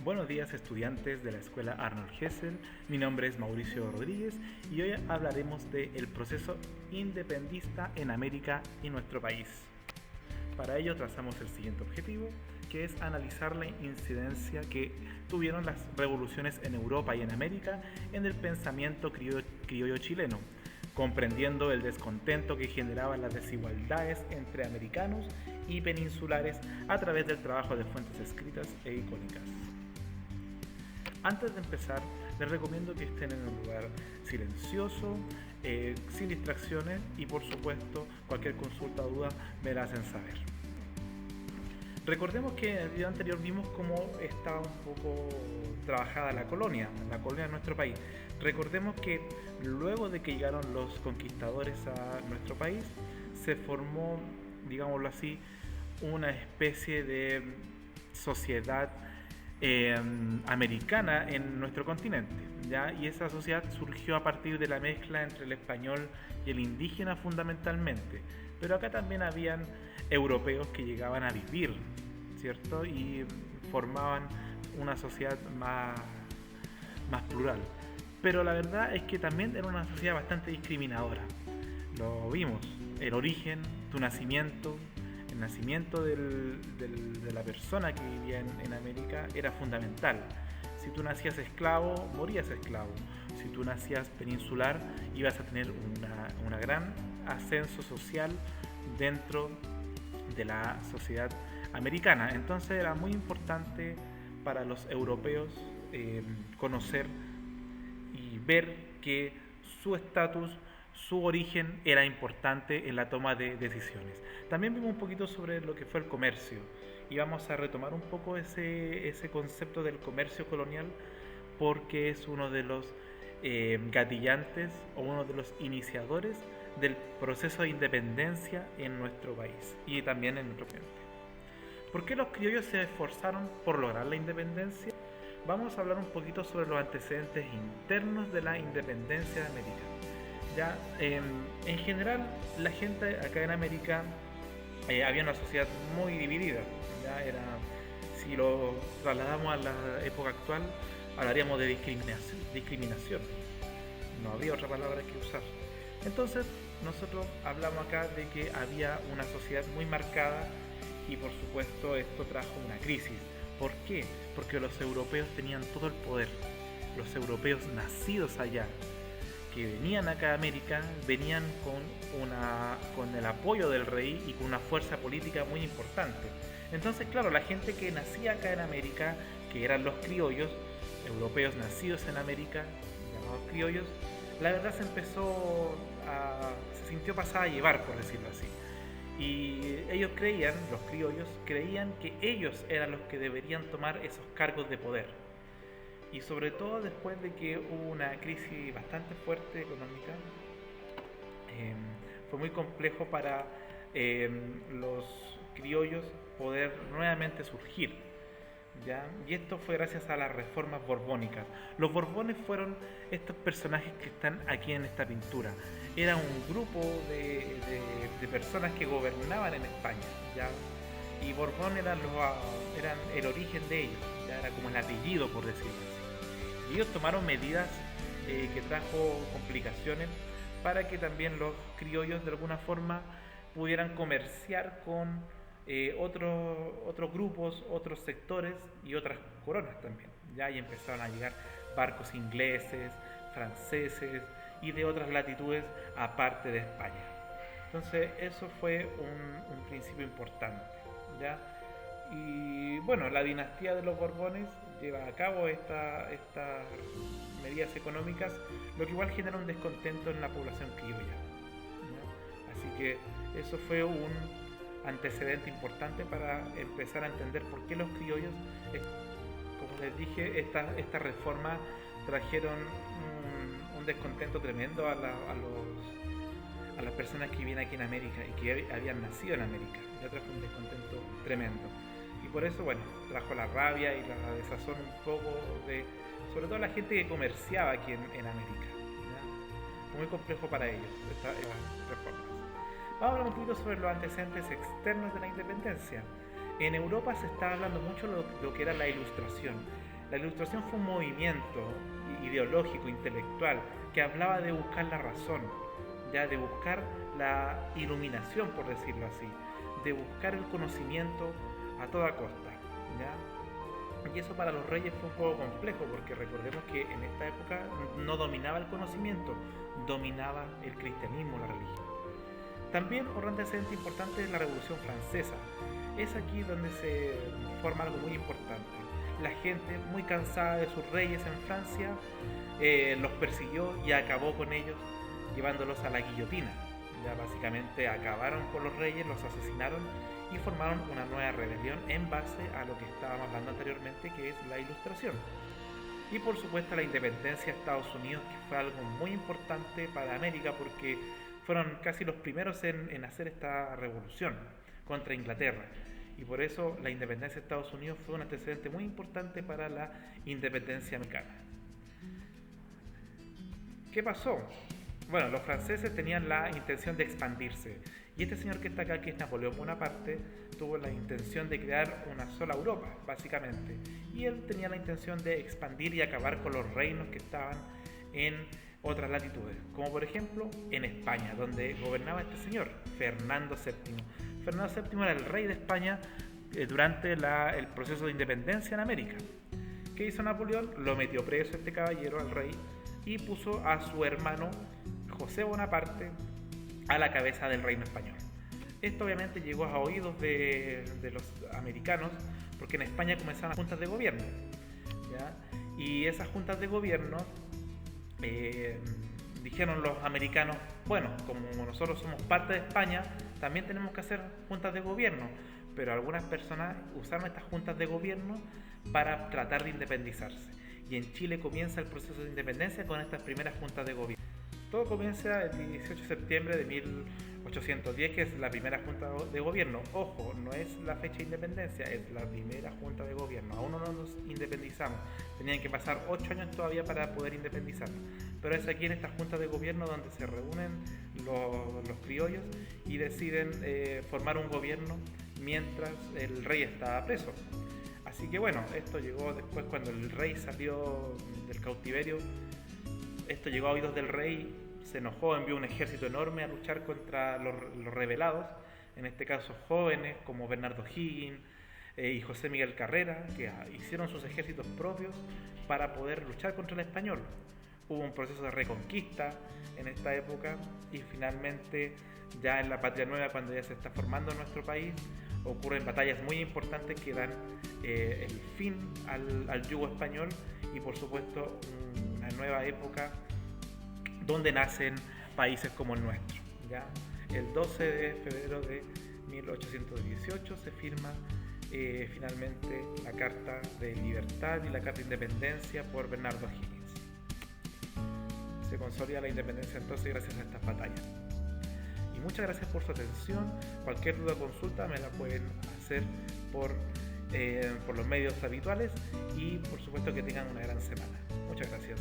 Buenos días estudiantes de la Escuela Arnold Gesell, mi nombre es Mauricio Rodríguez y hoy hablaremos del proceso independentista en América y nuestro país. Para ello trazamos el siguiente objetivo, que es analizar la incidencia que tuvieron las revoluciones en Europa y en América en el pensamiento criollo chileno, comprendiendo el descontento que generaban las desigualdades entre americanos y peninsulares a través del trabajo de fuentes escritas e icónicas. Antes de empezar, les recomiendo que estén en un lugar silencioso, sin distracciones y por supuesto cualquier consulta o duda me la hacen saber. Recordemos que en el video anterior vimos cómo estaba un poco trabajada la colonia de nuestro país. Recordemos que luego de que llegaron los conquistadores a nuestro país, se formó, digámoslo así, una especie de sociedad americana en nuestro continente, ¿ya? Y esa sociedad surgió a partir de la mezcla entre el español y el indígena fundamentalmente, pero acá también habían europeos que llegaban a vivir, ¿cierto? Y formaban una sociedad más plural. Pero la verdad es que también era una sociedad bastante discriminadora. Lo vimos, el origen, tu nacimiento, el nacimiento de la persona que vivía en América era fundamental. Si tú nacías esclavo, morías esclavo. Si tú nacías peninsular, ibas a tener una gran ascenso social dentro de la sociedad americana. Entonces era muy importante para los europeos conocer y ver que su estatus, su origen era importante en la toma de decisiones. También vimos un poquito sobre lo que fue el comercio y vamos a retomar un poco ese concepto del comercio colonial porque es uno de los gatillantes o uno de los iniciadores del proceso de independencia en nuestro país y también en nuestro continente. ¿Por qué los criollos se esforzaron por lograr la independencia? Vamos a hablar un poquito sobre los antecedentes internos de la independencia de América. Ya, en general, la gente acá en América había una sociedad muy dividida. Ya era, si lo trasladamos a la época actual, hablaríamos de discriminación. No habría otra palabra que usar. Entonces, nosotros hablamos acá de que había una sociedad muy marcada y por supuesto esto trajo una crisis. ¿Por qué? Porque los europeos tenían todo el poder. Los europeos nacidos allá, que venían acá a América, venían con el apoyo del rey y con una fuerza política muy importante. Entonces, claro, la gente que nacía acá en América, que eran los criollos, europeos nacidos en América, llamados criollos, la verdad se sintió pasada a llevar, por decirlo así. Y ellos creían, los criollos, creían que ellos eran los que deberían tomar esos cargos de poder. Y sobre todo después de que hubo una crisis bastante fuerte económica, fue muy complejo para los criollos poder nuevamente surgir, ¿ya? Y esto fue gracias a las reformas borbónicas. Los borbones fueron estos personajes que están aquí en esta pintura. Era un grupo de personas que gobernaban en España, ¿ya? Y Borbón eran el origen de ellos, ¿ya? Era como el apellido, por decirlo así. Y ellos tomaron medidas que trajo complicaciones para que también los criollos de alguna forma pudieran comerciar con otros grupos, otros sectores y otras coronas también. Ya y empezaron a llegar barcos ingleses, franceses y de otras latitudes aparte de España. Entonces eso fue un principio importante, ¿ya? Y bueno, la dinastía de los Borbones lleva a cabo estas medidas económicas, lo que igual genera un descontento en la población criolla, ¿ya? Así que eso fue un antecedente importante para empezar a entender por qué los criollos, como les dije, esta reforma trajeron un descontento tremendo a las personas que vivían aquí en América y que habían nacido en América. Ya trajo un descontento tremendo. Y por eso, bueno, trajo la rabia y la desazón un poco sobre todo la gente que comerciaba aquí en América, ¿ya? Muy complejo para ellos estas reformas. Vamos a hablar un poquito sobre los antecedentes externos de la independencia. En Europa se está hablando mucho de lo que era la Ilustración. La Ilustración fue un movimiento ideológico, intelectual, que hablaba de buscar la razón, ya de buscar la iluminación, por decirlo así, de buscar el conocimiento a toda costa, ¿ya? Y eso para los reyes fue un poco complejo, porque recordemos que en esta época no dominaba el conocimiento, dominaba el cristianismo, la religión. También otro antecedente importante es la Revolución Francesa. Es aquí donde se forma algo muy importante. La gente, muy cansada de sus reyes en Francia, los persiguió y acabó con ellos, llevándolos a la guillotina. Ya básicamente acabaron con los reyes, los asesinaron y formaron una nueva rebelión en base a lo que estábamos hablando anteriormente, que es la Ilustración. Y por supuesto la independencia de Estados Unidos, que fue algo muy importante para América, porque fueron casi los primeros en hacer esta revolución contra Inglaterra. Y por eso la independencia de Estados Unidos fue un antecedente muy importante para la independencia americana. ¿Qué pasó? Bueno, los franceses tenían la intención de expandirse, y este señor que está acá, que es Napoleón Bonaparte, tuvo la intención de crear una sola Europa, básicamente, y él tenía la intención de expandir y acabar con los reinos que estaban en otras latitudes, como por ejemplo en España, donde gobernaba este señor, Fernando VII. Fernando VII era el rey de España durante el proceso de independencia en América. ¿Qué hizo Napoleón? Lo metió preso este caballero, al rey, y puso a su hermano José Bonaparte a la cabeza del reino español. Esto obviamente llegó a oídos de los americanos, porque en España comenzaron las juntas de gobierno, ¿ya? Y esas juntas de gobierno dijeron los americanos, bueno, como nosotros somos parte de España, también tenemos que hacer juntas de gobierno, pero algunas personas usaron estas juntas de gobierno para tratar de independizarse. Y en Chile comienza el proceso de independencia con estas primeras juntas de gobierno. Todo comienza el 18 de septiembre de 1810, que es la primera junta de gobierno. Ojo, no es la fecha de independencia, es la primera junta de gobierno. Aún no nos independizamos. Tenían que pasar 8 años todavía para poder independizarnos. Pero es aquí en esta junta de gobierno donde se reúnen los criollos y deciden formar un gobierno mientras el rey estaba preso. Así que bueno, esto llegó después cuando el rey salió del cautiverio. Esto llegó a oídos del rey, se enojó, envió un ejército enorme a luchar contra los rebelados, en este caso jóvenes como Bernardo O'Higgins y José Miguel Carrera, que hicieron sus ejércitos propios para poder luchar contra el español. Hubo un proceso de reconquista en esta época y finalmente ya en la Patria Nueva, cuando ya se está formando nuestro país, ocurren batallas muy importantes que dan el fin al yugo español y por supuesto una nueva época donde nacen países como el nuestro, ¿ya? El 12 de febrero de 1818 se firma finalmente la Carta de Libertad y la Carta de Independencia por Bernardo O'Higgins. Se consolida la independencia entonces gracias a estas batallas. Y muchas gracias por su atención. Cualquier duda o consulta me la pueden hacer por los medios habituales y por supuesto que tengan una gran semana. Muchas gracias.